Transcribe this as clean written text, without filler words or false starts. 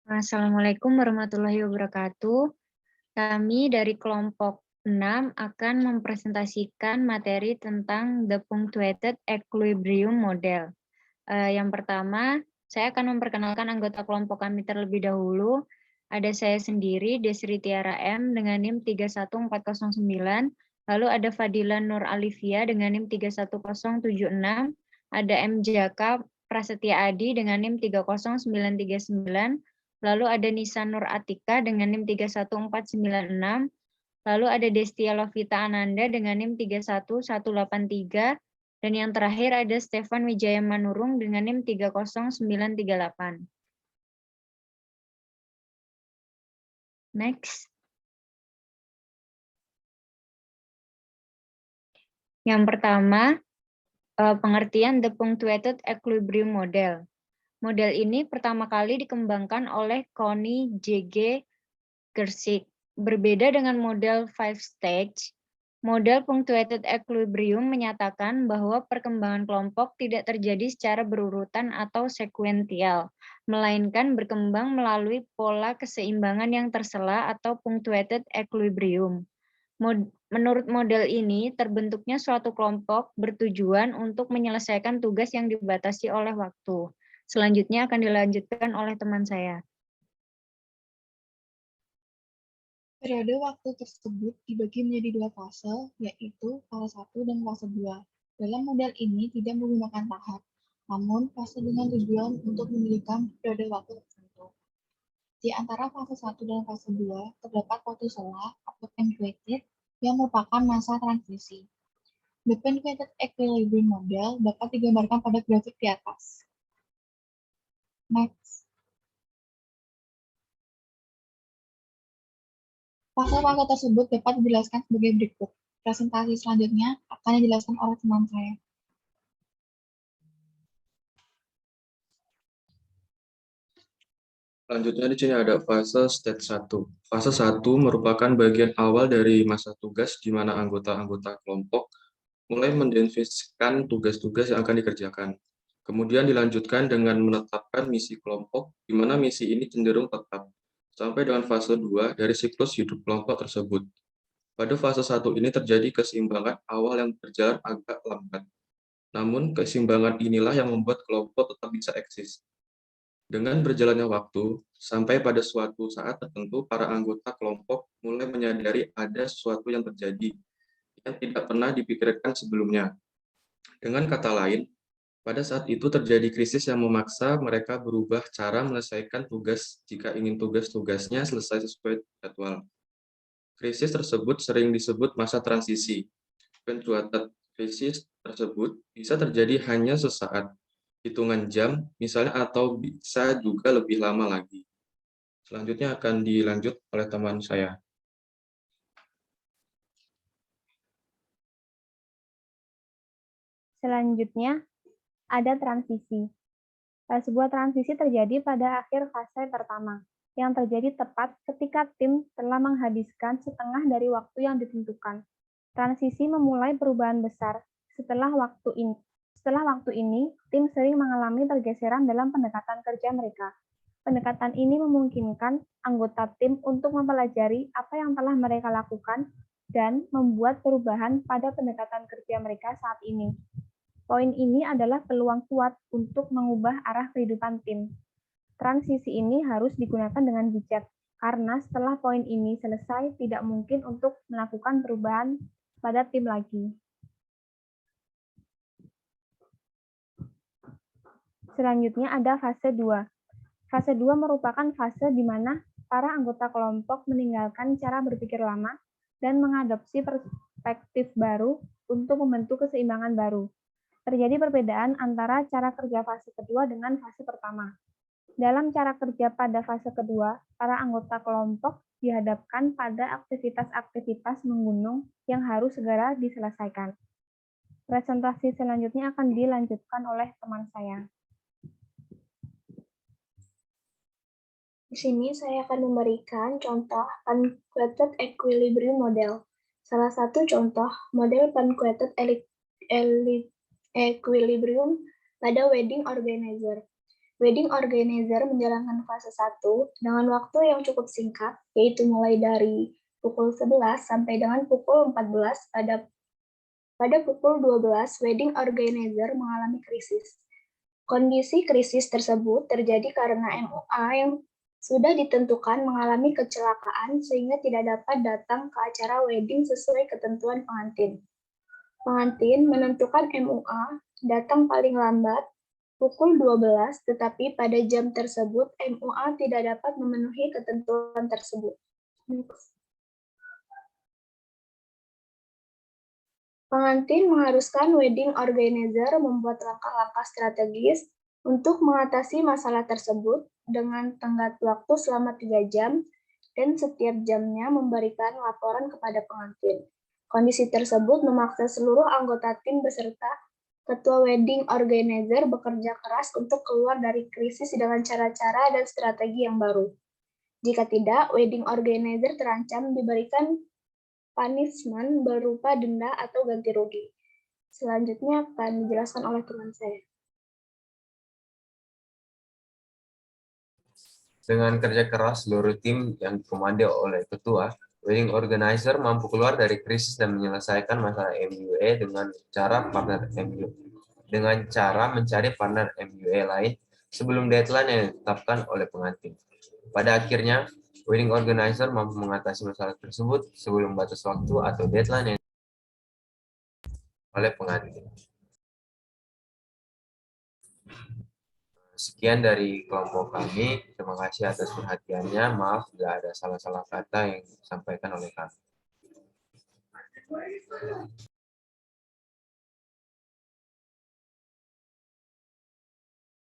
Assalamualaikum warahmatullahi wabarakatuh. Kami dari kelompok 6 akan mempresentasikan materi tentang the punctuated equilibrium model. Yang pertama, saya akan memperkenalkan anggota kelompok kami terlebih dahulu. Ada saya sendiri, Desri Tiara M dengan NIM 31409. Lalu ada Fadila Nur Alivia dengan NIM 31076. Ada M Jaka Prasetya Adi dengan NIM 30939. Lalu ada Nisa Nur Atika dengan NIM 31496. Lalu ada Destia Lovita Ananda dengan NIM 31183. Dan yang terakhir ada Stefan Wijaya Manurung dengan NIM 30938. Next. Yang pertama, pengertian the punctuated equilibrium model. Model ini pertama kali dikembangkan oleh Connie J.G. Gersik. Berbeda dengan model five stage, model punctuated equilibrium menyatakan bahwa perkembangan kelompok tidak terjadi secara berurutan atau sekuensial, melainkan berkembang melalui pola keseimbangan yang tersela atau punctuated equilibrium. Menurut model ini, terbentuknya suatu kelompok bertujuan untuk menyelesaikan tugas yang dibatasi oleh waktu. Selanjutnya akan dilanjutkan oleh teman saya. Periode waktu tersebut dibagi menjadi dua fase, yaitu fase 1 dan fase 2. Dalam model ini tidak menggunakan tahap, namun fase dengan tujuan untuk mendirikan periode waktu tertentu. Di antara fase 1 dan fase 2, terdapat waktu sela atau punctuated yang merupakan masa transisi. The punctuated equilibrium model dapat digambarkan pada grafik di atas. Next. Fase-fase tersebut dapat dijelaskan sebagai berikut. Presentasi selanjutnya akan dijelaskan oleh teman saya. Selanjutnya di sini ada fase stage 1. Fase 1 merupakan bagian awal dari masa tugas di mana anggota-anggota kelompok mulai mendefinisikan tugas-tugas yang akan dikerjakan. Kemudian dilanjutkan dengan menetapkan misi kelompok, di mana misi ini cenderung tetap, sampai dengan fase 2 dari siklus hidup kelompok tersebut. Pada fase 1 ini terjadi keseimbangan awal yang berjalan agak lambat. Namun, keseimbangan inilah yang membuat kelompok tetap bisa eksis. Dengan berjalannya waktu, sampai pada suatu saat tertentu, para anggota kelompok mulai menyadari ada sesuatu yang terjadi yang tidak pernah dipikirkan sebelumnya. Dengan kata lain, pada saat itu terjadi krisis yang memaksa mereka berubah cara menyelesaikan tugas jika ingin tugas-tugasnya selesai sesuai jadwal. Krisis tersebut sering disebut masa transisi. Punctuated krisis tersebut bisa terjadi hanya sesaat, hitungan jam, misalnya, atau bisa juga lebih lama lagi. Selanjutnya akan dilanjut oleh teman saya. Selanjutnya, ada transisi. Sebuah transisi terjadi pada akhir fase pertama, yang terjadi tepat ketika tim telah menghabiskan setengah dari waktu yang ditentukan. Transisi memulai perubahan besar. Setelah waktu ini, tim sering mengalami pergeseran dalam pendekatan kerja mereka. Pendekatan ini memungkinkan anggota tim untuk mempelajari apa yang telah mereka lakukan dan membuat perubahan pada pendekatan kerja mereka saat ini. Poin ini adalah peluang kuat untuk mengubah arah kehidupan tim. Transisi ini harus digunakan dengan bijak, karena setelah poin ini selesai, tidak mungkin untuk melakukan perubahan pada tim lagi. Selanjutnya ada fase 2. Fase 2 merupakan fase di mana para anggota kelompok meninggalkan cara berpikir lama dan mengadopsi perspektif baru untuk membentuk keseimbangan baru. Terjadi perbedaan antara cara kerja fase kedua dengan fase pertama. Dalam cara kerja pada fase kedua, para anggota kelompok dihadapkan pada aktivitas-aktivitas menggunung yang harus segera diselesaikan. Presentasi selanjutnya akan dilanjutkan oleh teman saya. Di sini saya akan memberikan contoh punctuated equilibrium model. Salah satu contoh model punctuated equilibrium pada wedding organizer. Wedding organizer menjalankan fase 1 dengan waktu yang cukup singkat, yaitu mulai dari pukul 11 sampai dengan pukul 14. Pada pukul 12, wedding organizer mengalami krisis. Kondisi krisis tersebut terjadi karena MUA yang sudah ditentukan mengalami kecelakaan sehingga tidak dapat datang ke acara wedding sesuai ketentuan pengantin. Pengantin menentukan MUA datang paling lambat pukul 12, tetapi pada jam tersebut MUA tidak dapat memenuhi ketentuan tersebut. Pengantin mengharuskan wedding organizer membuat langkah-langkah strategis untuk mengatasi masalah tersebut dengan tenggat waktu selama 3 jam dan setiap jamnya memberikan laporan kepada pengantin. Kondisi tersebut memaksa seluruh anggota tim beserta ketua wedding organizer bekerja keras untuk keluar dari krisis dengan cara-cara dan strategi yang baru. Jika tidak, wedding organizer terancam diberikan punishment berupa denda atau ganti rugi. Selanjutnya akan dijelaskan oleh teman saya. Dengan kerja keras seluruh tim yang dikomando oleh ketua, wedding organizer mampu keluar dari krisis dan menyelesaikan masalah MUA dengan cara mencari partner MUA lain sebelum deadline yang ditetapkan oleh pengantin. Pada akhirnya, wedding organizer mampu mengatasi masalah tersebut sebelum batas waktu atau deadline yang oleh pengantin. Sekian dari kelompok kami. Terima kasih atas perhatiannya. Maaf bila ada salah-salah kata yang disampaikan oleh kami.